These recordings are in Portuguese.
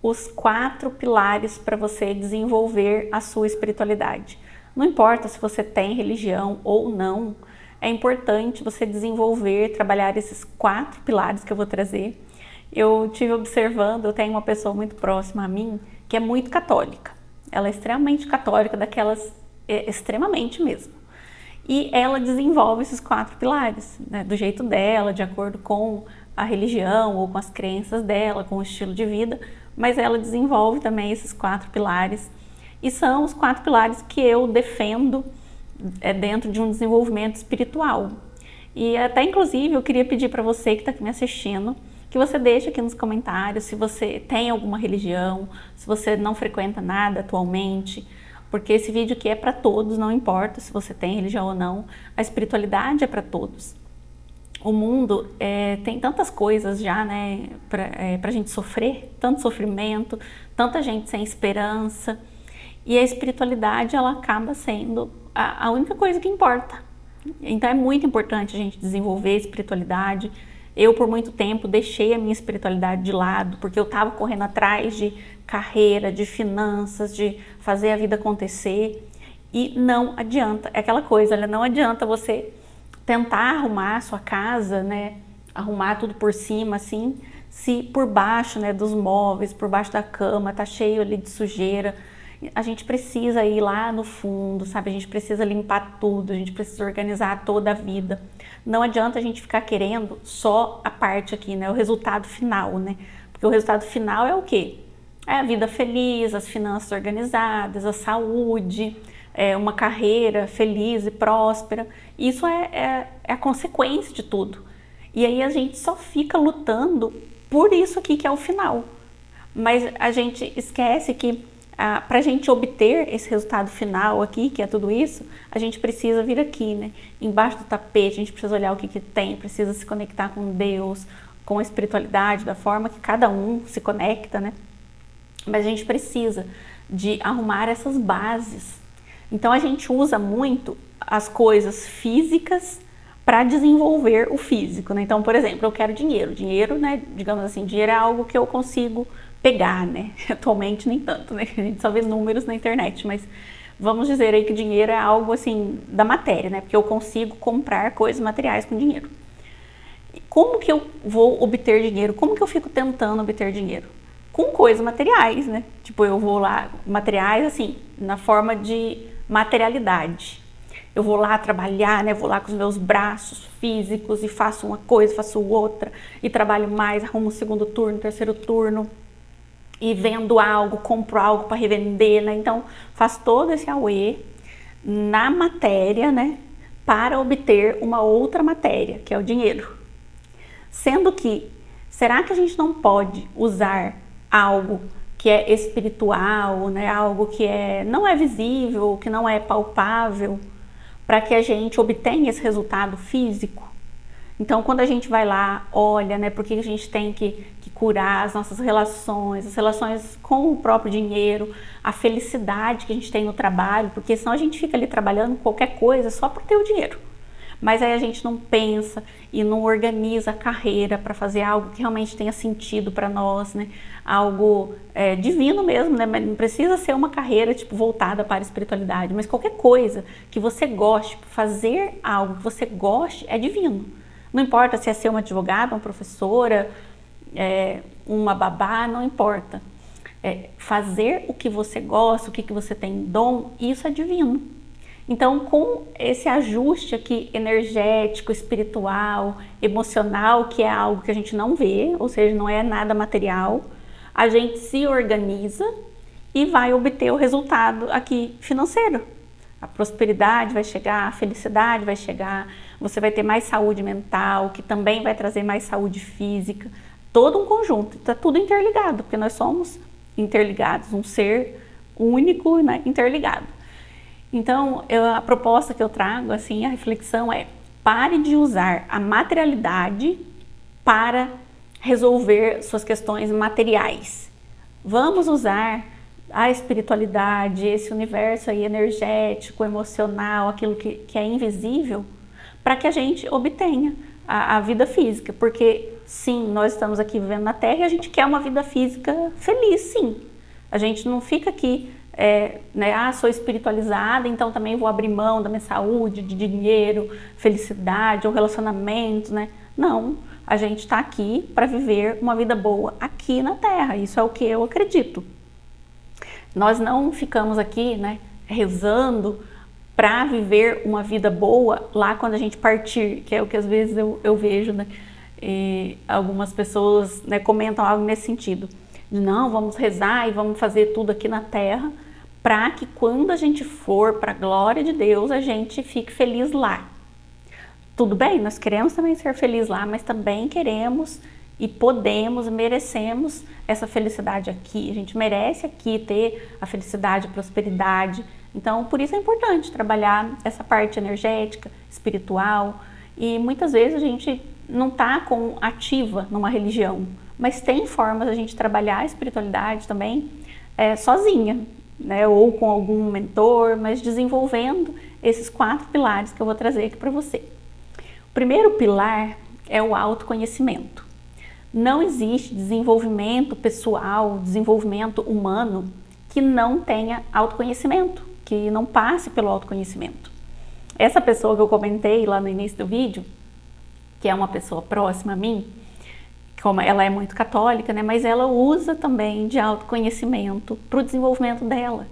os 4 pilares para você desenvolver a sua espiritualidade. Não importa se você tem religião ou não, é importante você desenvolver, trabalhar esses 4 pilares que eu vou trazer. Eu tive observando, eu tenho uma pessoa muito próxima a mim que é muito católica. Ela é extremamente católica, daquelas extremamente mesmo. E ela desenvolve esses 4 pilares, né, do jeito dela, de acordo com a religião ou com as crenças dela, com o estilo de vida, mas ela desenvolve também esses 4 pilares e são os 4 pilares que eu defendo dentro de um desenvolvimento espiritual. E até inclusive eu queria pedir para você que está aqui me assistindo, que você deixe aqui nos comentários se você tem alguma religião, se você não frequenta nada atualmente, porque esse vídeo aqui é para todos, não importa se você tem religião ou não, a espiritualidade é para todos. O mundo tem tantas coisas já, né, pra gente sofrer, tanto sofrimento, tanta gente sem esperança, e a espiritualidade ela acaba sendo a única coisa que importa. Então é muito importante a gente desenvolver a espiritualidade. Eu por muito tempo deixei a minha espiritualidade de lado, porque eu estava correndo atrás de carreira, de finanças, de fazer a vida acontecer, e não adianta, é aquela coisa, não adianta você tentar arrumar a sua casa, né, arrumar tudo por cima assim, se por baixo, né, dos móveis, por baixo da cama, tá cheio ali de sujeira. A gente precisa ir lá no fundo, sabe? A gente precisa limpar tudo, a gente precisa organizar toda a vida. Não adianta a gente ficar querendo só a parte aqui, né, o resultado final, né? Porque o resultado final é o quê? É a vida feliz, as finanças organizadas, a saúde, uma carreira feliz e próspera. Isso é a consequência de tudo. E aí a gente só fica lutando por isso aqui que é o final. Mas a gente esquece que para a gente obter esse resultado final aqui, que é tudo isso, a gente precisa vir aqui, né? Embaixo do tapete, a gente precisa olhar o que tem, precisa se conectar com Deus, com a espiritualidade, da forma que cada um se conecta, né? Mas a gente precisa de arrumar essas bases. Então a gente usa muito as coisas físicas para desenvolver o físico, né? Então, por exemplo, eu quero dinheiro. Dinheiro, né, digamos assim, dinheiro é algo que eu consigo pegar, né? Atualmente nem tanto, né? A gente só vê números na internet, mas vamos dizer aí que dinheiro é algo assim da matéria, né? Porque eu consigo comprar coisas materiais com dinheiro. Como que eu vou obter dinheiro? Como que eu fico tentando obter dinheiro? Com coisas materiais, né? Tipo, eu vou lá, materiais assim, na forma de materialidade. Eu vou lá trabalhar, né? Vou lá com os meus braços físicos e faço uma coisa, faço outra, e trabalho mais, arrumo o segundo turno, terceiro turno, e vendo algo, compro algo para revender, né? Então, faço todo esse auê na matéria, né? Para obter uma outra matéria, que é o dinheiro. Sendo que, será que a gente não pode usar algo que é espiritual, né? Algo que não é visível, que não é palpável, para que a gente obtenha esse resultado físico? Então, quando a gente vai lá, olha, né, porque a gente tem que curar as nossas relações, as relações com o próprio dinheiro, a felicidade que a gente tem no trabalho, porque senão a gente fica ali trabalhando qualquer coisa só por ter o dinheiro. Mas aí a gente não pensa e não organiza a carreira para fazer algo que realmente tenha sentido para nós, né? Algo divino mesmo, né? Mas não precisa ser uma carreira tipo voltada para a espiritualidade, mas qualquer coisa que você goste, fazer algo que você goste é divino. Não importa se é ser uma advogada, uma professora, uma babá, não importa. Fazer o que você gosta, o que você tem dom, isso é divino. Então, com esse ajuste aqui energético, espiritual, emocional, que é algo que a gente não vê, ou seja, não é nada material, a gente se organiza e vai obter o resultado aqui financeiro. A prosperidade vai chegar, a felicidade vai chegar, você vai ter mais saúde mental, que também vai trazer mais saúde física, todo um conjunto, está tudo interligado, porque nós somos interligados, um ser único, né, interligado. Então, a proposta que eu trago, assim, a reflexão é: pare de usar a materialidade para resolver suas questões materiais. Vamos usar a espiritualidade, esse universo aí energético, emocional, aquilo que é invisível, para que a gente obtenha a vida física, porque sim, nós estamos aqui vivendo na Terra e a gente quer uma vida física feliz, sim. A gente não fica aqui, né, sou espiritualizada, então também vou abrir mão da minha saúde, de dinheiro, felicidade ou relacionamentos, né? Não, a gente está aqui para viver uma vida boa aqui na Terra, isso é o que eu acredito. Nós não ficamos aqui, né, rezando para viver uma vida boa lá quando a gente partir, que é o que às vezes eu vejo, né? E algumas pessoas, né, comentam algo nesse sentido. Não, vamos rezar e vamos fazer tudo aqui na Terra para que quando a gente for para a glória de Deus, a gente fique feliz lá. Tudo bem, nós queremos também ser felizes lá, mas também queremos e podemos, merecemos essa felicidade aqui. A gente merece aqui ter a felicidade, a prosperidade. Então, por isso é importante trabalhar essa parte energética, espiritual. E muitas vezes a gente não está ativa numa religião, mas tem formas a gente trabalhar a espiritualidade também sozinha, né? Ou com algum mentor, mas desenvolvendo esses 4 pilares que eu vou trazer aqui para você. O primeiro pilar é o autoconhecimento. Não existe desenvolvimento pessoal, desenvolvimento humano que não tenha autoconhecimento, que não passe pelo autoconhecimento. Essa pessoa que eu comentei lá no início do vídeo, que é uma pessoa próxima a mim, como ela é muito católica, né, mas ela usa também de autoconhecimento para o desenvolvimento dela.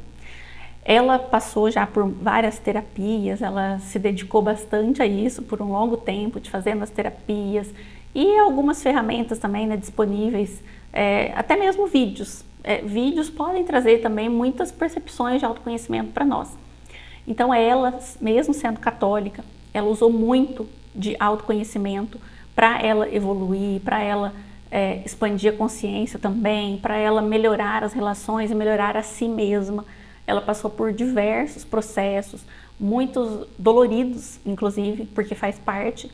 Ela passou já por várias terapias, ela se dedicou bastante a isso por um longo tempo, de fazendo as terapias e algumas ferramentas também, né, disponíveis, até mesmo vídeos. Vídeos podem trazer também muitas percepções de autoconhecimento para nós. Então ela, mesmo sendo católica, ela usou muito de autoconhecimento para ela evoluir, para ela expandir a consciência também, para ela melhorar as relações e melhorar a si mesma. Ela passou por diversos processos, muitos doloridos, inclusive, porque faz parte,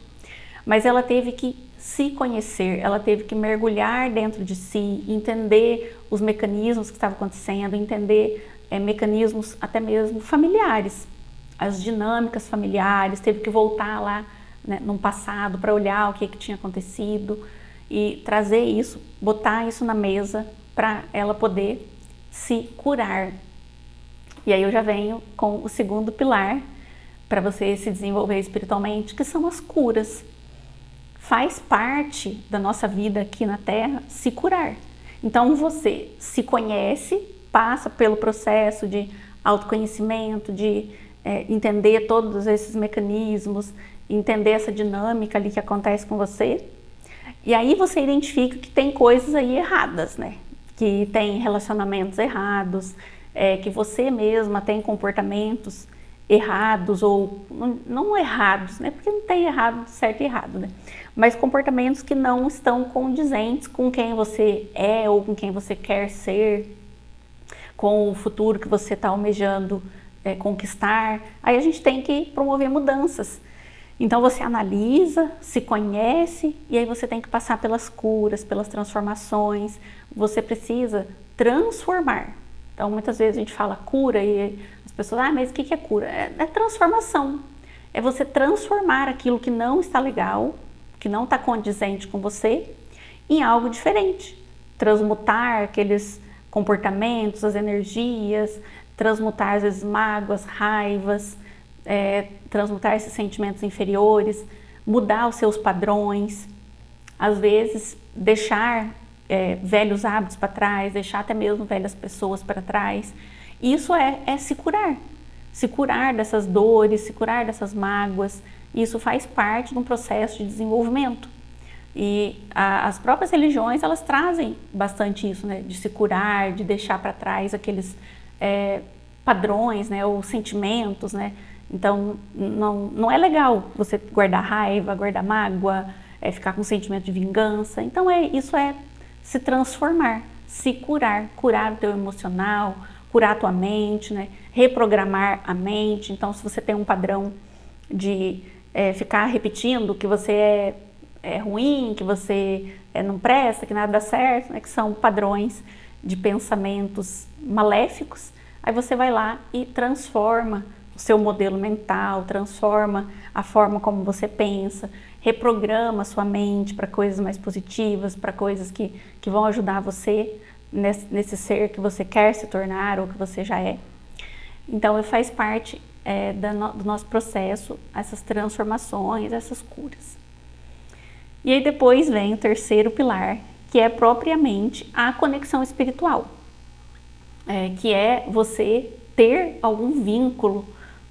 mas ela teve que se conhecer, ela teve que mergulhar dentro de si, entender os mecanismos que estavam acontecendo, entender mecanismos até mesmo familiares, as dinâmicas familiares, teve que voltar lá, né, no passado para olhar o que tinha acontecido e trazer isso, botar isso na mesa para ela poder se curar. E aí eu já venho com o segundo pilar para você se desenvolver espiritualmente, que são as curas. Faz parte da nossa vida aqui na Terra se curar. Então você se conhece, passa pelo processo de autoconhecimento, de entender todos esses mecanismos, entender essa dinâmica ali que acontece com você. E aí você identifica que tem coisas aí erradas, né? Que tem relacionamentos errados, que você mesma tem comportamentos errados ou não errados, né? Porque não tem errado, certo e errado, né? Mas comportamentos que não estão condizentes com quem você é ou com quem você quer ser, com o futuro que você está almejando conquistar. Aí a gente tem que promover mudanças. Então você analisa, se conhece e aí você tem que passar pelas curas, pelas transformações. Você precisa transformar. Então muitas vezes a gente fala cura e as pessoas, mas o que é cura? É transformação. É você transformar aquilo que não está legal, que não está condizente com você, em algo diferente. Transmutar aqueles comportamentos, as energias, transmutar às vezes mágoas, raivas, transmutar esses sentimentos inferiores, mudar os seus padrões, às vezes deixar velhos hábitos para trás, deixar até mesmo velhas pessoas para trás. Isso é se curar dessas dores, se curar dessas mágoas. Isso faz parte de um processo de desenvolvimento. E as próprias religiões, elas trazem bastante isso, né? De se curar, de deixar para trás aqueles padrões, né? Ou sentimentos, né? Então, não é legal você guardar raiva, guardar mágoa, ficar com sentimento de vingança. Então, isso é se transformar, se curar, curar o teu emocional, curar a tua mente, né? Reprogramar a mente. Então, se você tem um padrão de ficar repetindo que você é ruim, que você não presta, que nada dá certo, né? Que são padrões de pensamentos maléficos, aí você vai lá e transforma o seu modelo mental, transforma a forma como você pensa, reprograma sua mente para coisas mais positivas, para coisas que vão ajudar você nesse ser que você quer se tornar ou que você já é. Então, faz parte do nosso processo, essas transformações, essas curas. E aí depois vem o terceiro pilar, que é propriamente a conexão espiritual, que é você ter algum vínculo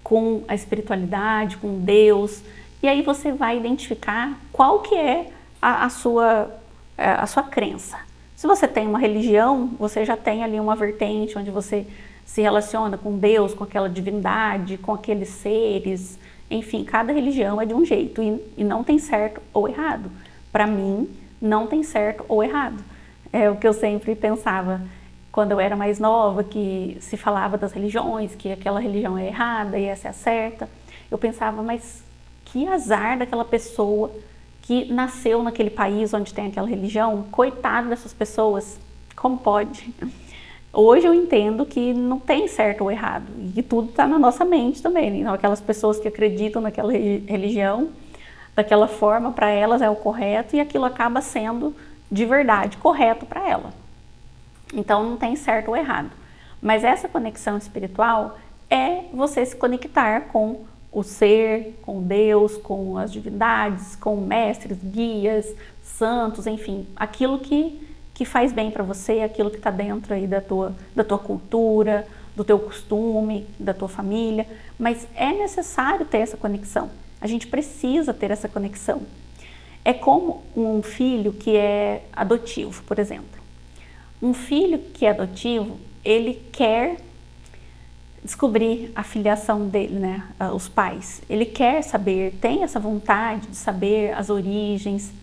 com a espiritualidade, com Deus, e aí você vai identificar qual que é a sua crença. Se você tem uma religião, você já tem ali uma vertente onde você se relaciona com Deus, com aquela divindade, com aqueles seres, enfim, cada religião é de um jeito e não tem certo ou errado. Para mim, não tem certo ou errado. É o que eu sempre pensava quando eu era mais nova, que se falava das religiões, que aquela religião é errada e essa é a certa. Eu pensava, mas que azar daquela pessoa que nasceu naquele país onde tem aquela religião, coitado dessas pessoas, como pode? Hoje eu entendo que não tem certo ou errado, e que tudo está na nossa mente também. Então, aquelas pessoas que acreditam naquela religião, daquela forma, para elas é o correto, e aquilo acaba sendo de verdade correto para ela. Então não tem certo ou errado. Mas essa conexão espiritual é você se conectar com o ser, com Deus, com as divindades, com mestres, guias, santos, enfim, aquilo que faz bem para você, aquilo que está dentro aí da tua cultura, do teu costume, da tua família, mas é necessário ter essa conexão. A gente precisa ter essa conexão. É como um filho que é adotivo, por exemplo. Um filho que é adotivo, ele quer descobrir a filiação dele, né? Os pais. Ele quer saber, tem essa vontade de saber as origens.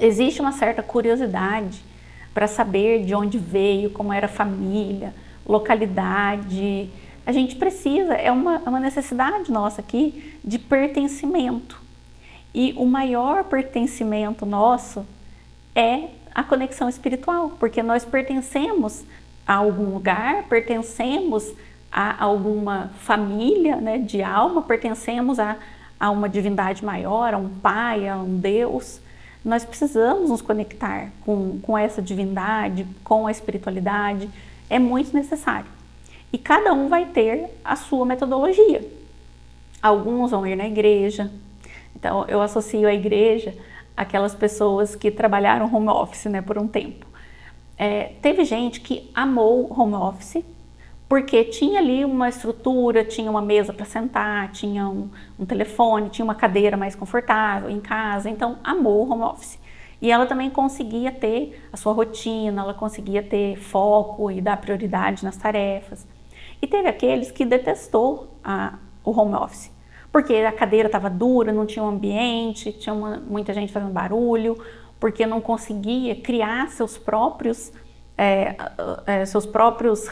Existe uma certa curiosidade para saber de onde veio, como era a família, localidade. A gente precisa, é uma necessidade nossa aqui de pertencimento. E o maior pertencimento nosso é a conexão espiritual, porque nós pertencemos a algum lugar, pertencemos a alguma família, né, de alma, pertencemos a uma divindade maior, a um pai, a um Deus. Nós precisamos nos conectar com essa divindade, com a espiritualidade, é muito necessário. E cada um vai ter a sua metodologia. Alguns vão ir na igreja, então eu associo a igreja àquelas pessoas que trabalharam home office, né, por um tempo. Teve gente que amou home office, porque tinha ali uma estrutura, tinha uma mesa para sentar, tinha um telefone, tinha uma cadeira mais confortável em casa, então amou o home office. E ela também conseguia ter a sua rotina, ela conseguia ter foco e dar prioridade nas tarefas. E teve aqueles que detestou o home office, porque a cadeira estava dura, não tinha um ambiente, tinha muita gente fazendo barulho, porque não conseguia criar seus próprios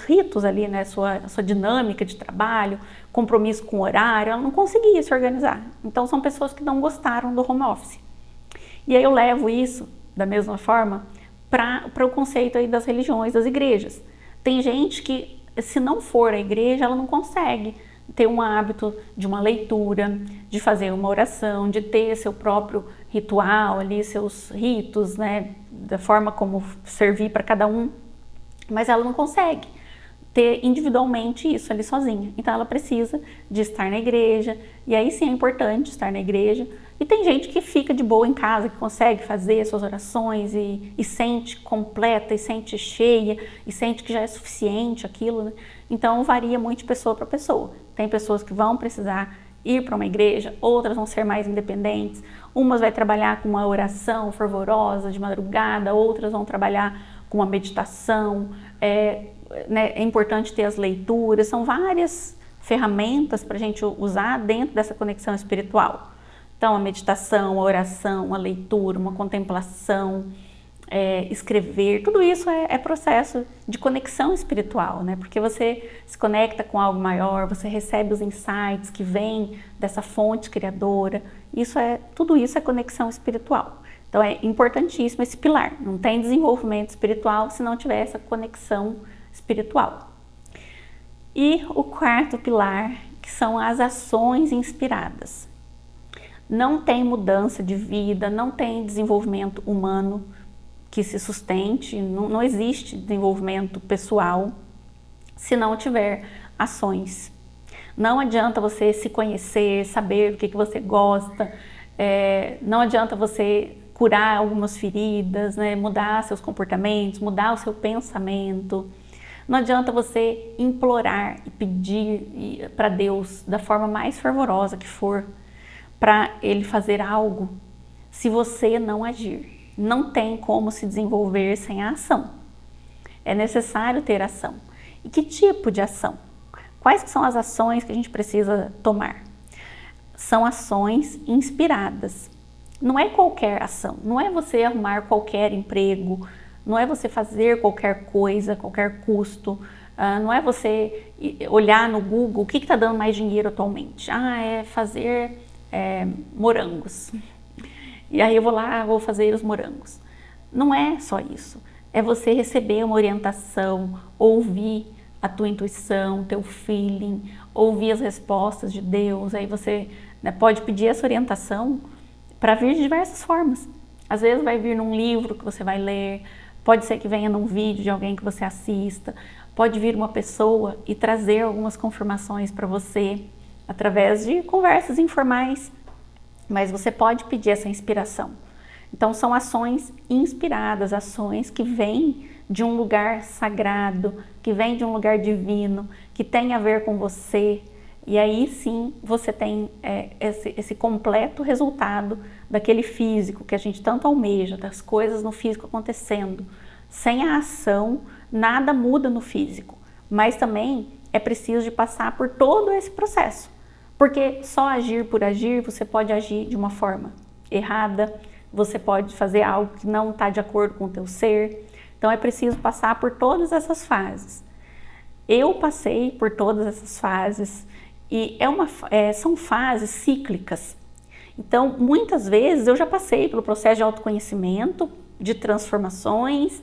ritos ali, né, sua dinâmica de trabalho, compromisso com o horário, ela não conseguia se organizar. Então são pessoas que não gostaram do home office. E aí eu levo isso, da mesma forma, para o conceito aí das religiões, das igrejas. Tem gente que, se não for à igreja, ela não consegue ter um hábito de uma leitura, de fazer uma oração, de ter seu próprio ritual ali, seus ritos, né, da forma como servir para cada um, mas ela não consegue ter individualmente isso ali sozinha. Então ela precisa de estar na igreja, e aí sim é importante estar na igreja. E tem gente que fica de boa em casa, que consegue fazer suas orações e sente completa, e sente cheia, e sente que já é suficiente aquilo, né? Então varia muito de pessoa para pessoa. Tem pessoas que vão precisar ir para uma igreja, outras vão ser mais independentes. Umas vai trabalhar com uma oração fervorosa de madrugada, outras vão trabalhar com uma meditação. É importante ter as leituras, são várias ferramentas para a gente usar dentro dessa conexão espiritual. Então, a meditação, a oração, a leitura, uma contemplação, escrever, tudo isso é processo de conexão espiritual, né? Porque você se conecta com algo maior, você recebe os insights que vêm dessa fonte criadora. Tudo isso é conexão espiritual. Então é importantíssimo esse pilar. Não tem desenvolvimento espiritual se não tiver essa conexão espiritual. E o quarto pilar, que são as ações inspiradas. não tem mudança de vida, não tem desenvolvimento humano que se sustente, não existe desenvolvimento pessoal se não tiver ações. Não adianta você se conhecer, saber o que você gosta, não adianta você curar algumas feridas, né? Mudar seus comportamentos, mudar o seu pensamento. Não adianta você implorar e pedir para Deus da forma mais fervorosa que for para Ele fazer algo se você não agir. Não tem como se desenvolver sem a ação. É necessário ter ação. E que tipo de ação? Quais são as ações que a gente precisa tomar? São ações inspiradas. Não é qualquer ação, não é você arrumar qualquer emprego, não é você fazer qualquer coisa, qualquer custo, não é você olhar no Google o que está dando mais dinheiro atualmente. É fazer morangos. E aí eu vou lá, vou fazer os morangos. Não é só isso. É você receber uma orientação, ouvir a tua intuição, teu feeling, ouvir as respostas de Deus. Aí você, né, pode pedir essa orientação para vir de diversas formas. Às vezes vai vir num livro que você vai ler, pode ser que venha num vídeo de alguém que você assista, pode vir uma pessoa e trazer algumas confirmações para você através de conversas informais, mas você pode pedir essa inspiração. Então são ações inspiradas, ações que vêm de um lugar sagrado, que vêm de um lugar divino, que tem a ver com você. E aí sim você tem esse completo resultado daquele físico que a gente tanto almeja, das coisas no físico acontecendo. Sem a ação, nada muda no físico, mas também é preciso de passar por todo esse processo. Porque só agir por agir, você pode agir de uma forma errada, você pode fazer algo que não está de acordo com o teu ser. Então é preciso passar por todas essas fases. Eu passei por todas essas fases e são fases cíclicas. Então, muitas vezes eu já passei pelo processo de autoconhecimento, de transformações,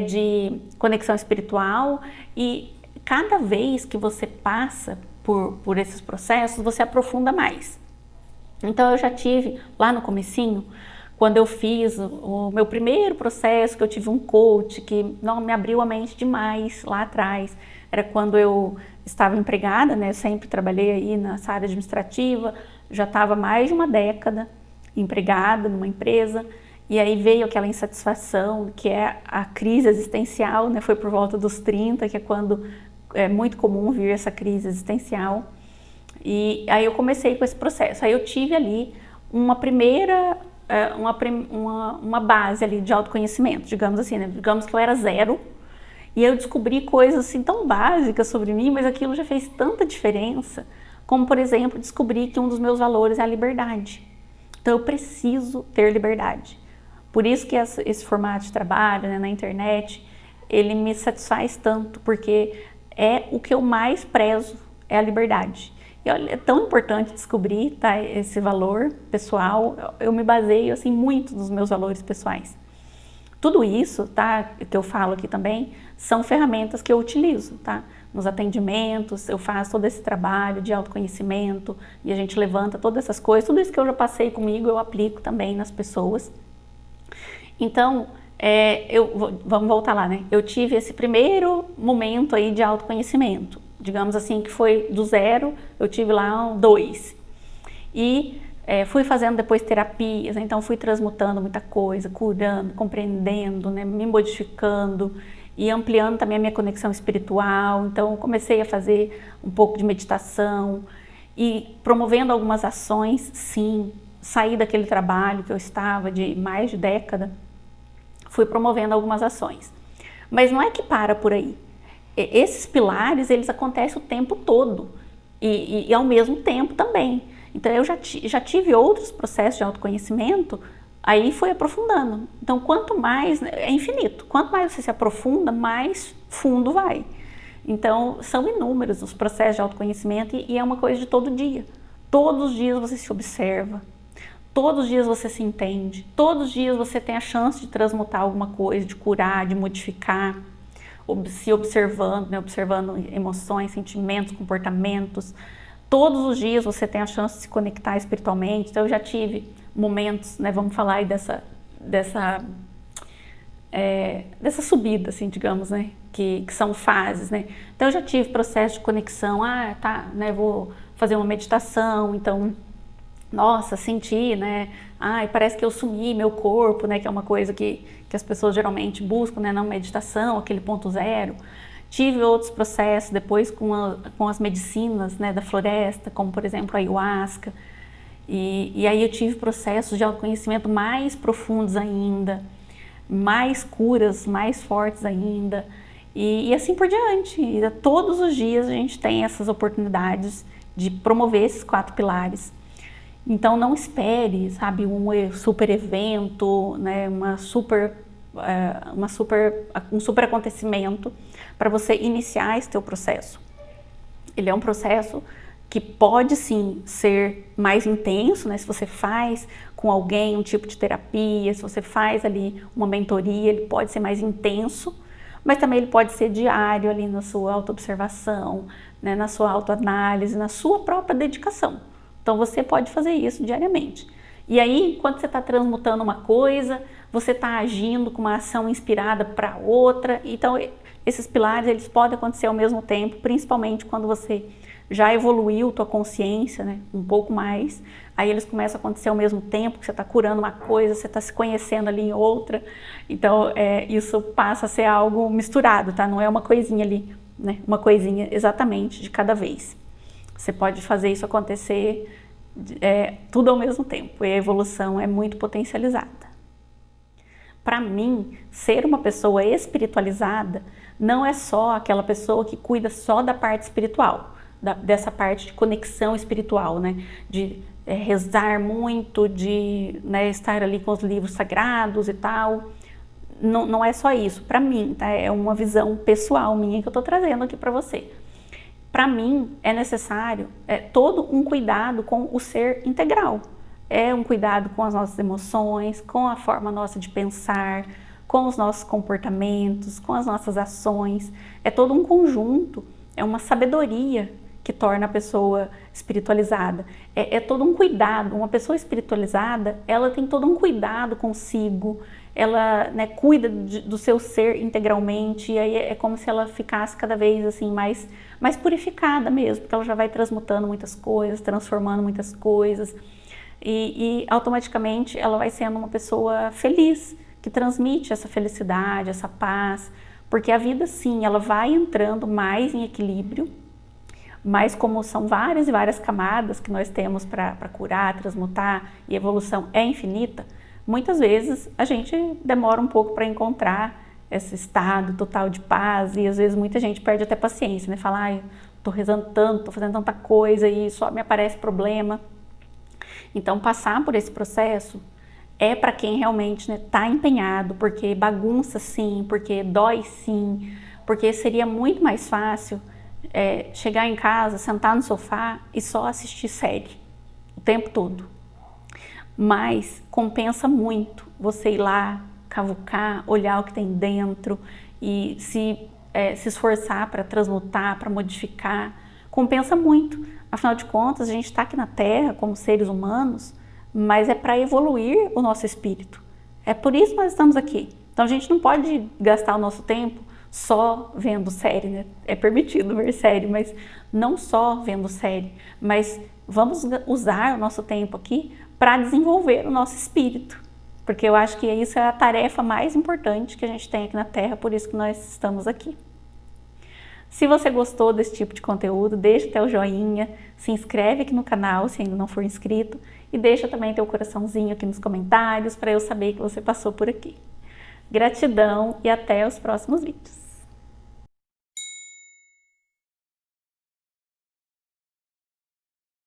de conexão espiritual, e cada vez que você passa por esses processos, você aprofunda mais. Então, eu já tive lá no comecinho, quando eu fiz o meu primeiro processo, que eu tive um coach que me abriu a mente demais lá atrás. Era quando eu estava empregada, né? Eu sempre trabalhei aí nessa área administrativa, já estava mais de uma década empregada numa empresa, e aí veio aquela insatisfação, que é a crise existencial, né? Foi por volta dos 30, que é quando é muito comum vir essa crise existencial. E aí eu comecei com esse processo. Aí eu tive ali uma primeira... uma base ali de autoconhecimento, digamos assim, né? Digamos que eu era zero e eu descobri coisas assim tão básicas sobre mim, mas aquilo já fez tanta diferença, como por exemplo, descobrir que um dos meus valores é a liberdade. Então eu preciso ter liberdade. Por isso que esse formato de trabalho, né, na internet, ele me satisfaz tanto, porque é o que eu mais prezo, é a liberdade. E olha, é tão importante descobrir, tá, esse valor pessoal. Eu me baseio assim muito nos meus valores pessoais. Tudo isso, tá, que eu falo aqui também, são ferramentas que eu utilizo, tá? Nos atendimentos, eu faço todo esse trabalho de autoconhecimento e a gente levanta todas essas coisas. Tudo isso que eu já passei comigo, eu aplico também nas pessoas. Então, vamos voltar lá, né? Eu tive esse primeiro momento aí de autoconhecimento. Digamos assim, que foi do 0, eu tive lá um 2. E fui fazendo depois terapias, né? Então fui transmutando muita coisa, curando, compreendendo, né? Me modificando e ampliando também a minha conexão espiritual. Então comecei a fazer um pouco de meditação e promovendo algumas ações, sim. Saí daquele trabalho que eu estava de mais de década, fui promovendo algumas ações. Mas não é que para por aí. Esses pilares, eles acontecem o tempo todo e ao mesmo tempo também. Então eu já tive outros processos de autoconhecimento, aí foi aprofundando. Então quanto mais, é infinito, quanto mais você se aprofunda, mais fundo vai. Então são inúmeros os processos de autoconhecimento e é uma coisa de todo dia. Todos os dias você se observa, todos os dias você se entende, todos os dias você tem a chance de transmutar alguma coisa, de curar, de modificar. Se observando, né, observando emoções, sentimentos, comportamentos. todos os dias você tem a chance de se conectar espiritualmente. Então eu já tive momentos, né, vamos falar aí dessa subida, assim, digamos, né, que são fases, né. Então eu já tive processo de conexão, tá, né, vou fazer uma meditação, então, nossa, senti, né, parece que eu sumi meu corpo, né, que é uma coisa que as pessoas geralmente buscam, né, na meditação, aquele ponto zero. Tive outros processos depois com as medicinas, né, da floresta, como por exemplo a ayahuasca, e aí eu tive processos de autoconhecimento mais profundos ainda, mais curas, mais fortes ainda, e assim por diante. E todos os dias a gente tem essas oportunidades de promover esses 4 pilares. Então não espere, sabe, um super evento, né, um super acontecimento para você iniciar esse teu processo. Ele é um processo que pode sim ser mais intenso, né? Se você faz com alguém um tipo de terapia, se você faz ali uma mentoria, ele pode ser mais intenso, mas também ele pode ser diário ali na sua autoobservação, né? Na sua autoanálise, na sua própria dedicação. Então você pode fazer isso diariamente. E aí, quando você está transmutando uma coisa, você está agindo com uma ação inspirada para outra. Então esses pilares eles podem acontecer ao mesmo tempo, principalmente quando você já evoluiu tua consciência, né, um pouco mais, aí eles começam a acontecer ao mesmo tempo, que você está curando uma coisa, você está se conhecendo ali em outra, então isso passa a ser algo misturado, tá? Não é uma coisinha ali, né, uma coisinha exatamente de cada vez. Você pode fazer isso acontecer tudo ao mesmo tempo, e a evolução é muito potencializada. Para mim, ser uma pessoa espiritualizada não é só aquela pessoa que cuida só da parte espiritual, dessa parte de conexão espiritual, né? De rezar muito, de, né, estar ali com os livros sagrados e tal. Não é só isso, para mim, tá? É uma visão pessoal minha que eu estou trazendo aqui para você. Para mim, é necessário todo um cuidado com o ser integral. É um cuidado com as nossas emoções, com a forma nossa de pensar, com os nossos comportamentos, com as nossas ações. É todo um conjunto, é uma sabedoria que torna a pessoa espiritualizada. É todo um cuidado. Uma pessoa espiritualizada, ela tem todo um cuidado consigo, ela, né, cuida do seu ser integralmente, e aí é como se ela ficasse cada vez assim mais purificada mesmo, porque ela já vai transmutando muitas coisas, transformando muitas coisas, e automaticamente ela vai sendo uma pessoa feliz, que transmite essa felicidade, essa paz, porque a vida sim, ela vai entrando mais em equilíbrio, mas como são várias e várias camadas que nós temos para curar, transmutar, e a evolução é infinita, muitas vezes a gente demora um pouco para encontrar esse estado total de paz, e às vezes muita gente perde até paciência, né? Fala, tô rezando tanto, tô fazendo tanta coisa e só me aparece problema. Então passar por esse processo é para quem realmente, né, tá empenhado, porque bagunça sim, porque dói sim, porque seria muito mais fácil chegar em casa, sentar no sofá e só assistir série o tempo todo. Mas compensa muito você ir lá, cavucar, olhar o que tem dentro e se esforçar para transmutar, para modificar. Compensa muito. Afinal de contas, a gente está aqui na Terra como seres humanos, mas é para evoluir o nosso espírito. É por isso que nós estamos aqui. Então a gente não pode gastar o nosso tempo só vendo série, né? É permitido ver série, mas não só vendo série, mas vamos usar o nosso tempo aqui para desenvolver o nosso espírito, porque eu acho que isso é a tarefa mais importante que a gente tem aqui na Terra, por isso que nós estamos aqui. Se você gostou desse tipo de conteúdo, deixa teu joinha, se inscreve aqui no canal se ainda não for inscrito e deixa também teu coraçãozinho aqui nos comentários para eu saber que você passou por aqui. Gratidão e até os próximos vídeos.